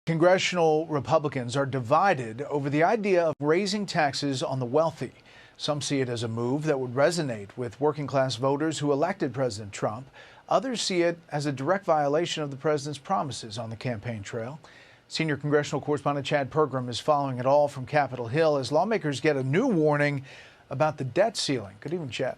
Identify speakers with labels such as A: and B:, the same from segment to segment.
A: Congressional Republicans are divided over the idea of raising taxes on the wealthy. Some see it as a move that would resonate with working-class voters who elected President Trump. Others see it as a direct violation of the president's promises on the campaign trail. Senior congressional correspondent Chad Pergram is following it all from Capitol Hill as lawmakers get a new warning about the debt ceiling. Good evening, Chad.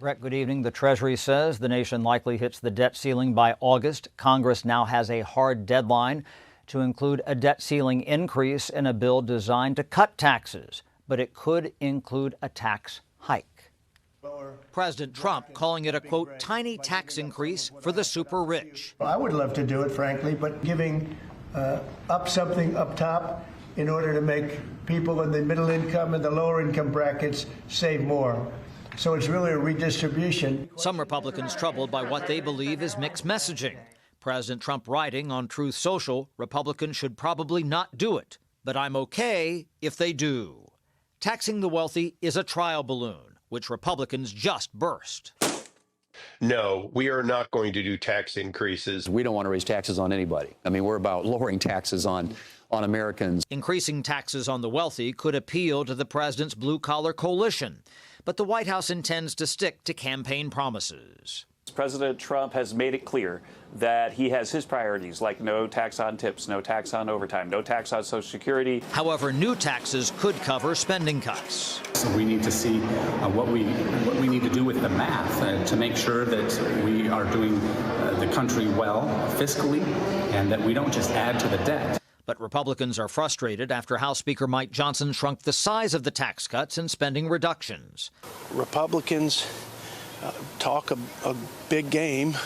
B: Brett, good evening. The Treasury says the nation likely hits the debt ceiling by August. Congress now has a hard deadline to include a debt ceiling increase in a bill designed to cut taxes, but it could include a tax hike. President Trump calling it a, quote, tiny tax increase for the super rich.
C: I would love to do it, frankly, but giving up something up top in order to make people in the middle income and the lower income brackets save more. So it's really a redistribution.
B: Some Republicans troubled by what they believe is mixed messaging. President Trump writing on Truth Social, Republicans should probably not do it, but I'm okay if they do. Taxing the wealthy is a trial balloon, which Republicans just burst.
D: No, we are not going to do tax increases.
E: We don't want to raise taxes on anybody. I mean, we're about lowering taxes on Americans.
B: Increasing taxes on the wealthy could appeal to the president's blue-collar coalition, but the White House intends to stick to campaign promises.
F: President Trump has made it clear that he has his priorities, like no tax on tips, no tax on overtime, no tax on Social Security.
B: However, new taxes could cover spending cuts.
G: So we need to see what we need to do with the math to make sure that we are doing the country well fiscally and that we don't just add to the debt.
B: But Republicans are frustrated after House Speaker Mike Johnson shrunk the size of the tax cuts and spending reductions.
H: Republicans talk a big game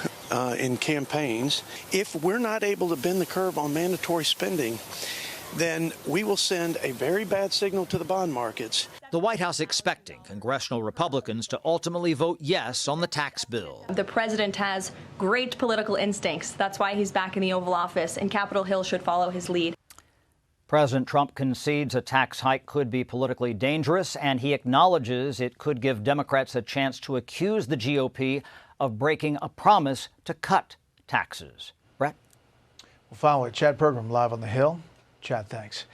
H: in campaigns. If we're not able to bend the curve on mandatory spending, then we will send a very bad signal to the bond markets.
B: The White House expecting congressional Republicans to ultimately vote yes on the tax bill.
I: The president has great political instincts. That's why he's back in the Oval Office, and Capitol Hill should follow his lead.
B: President Trump concedes a tax hike could be politically dangerous, and he acknowledges it could give Democrats a chance to accuse the GOP of breaking a promise to cut taxes. Brett?
A: We'll follow it. Chad Pergram live on the Hill. Chad, thanks.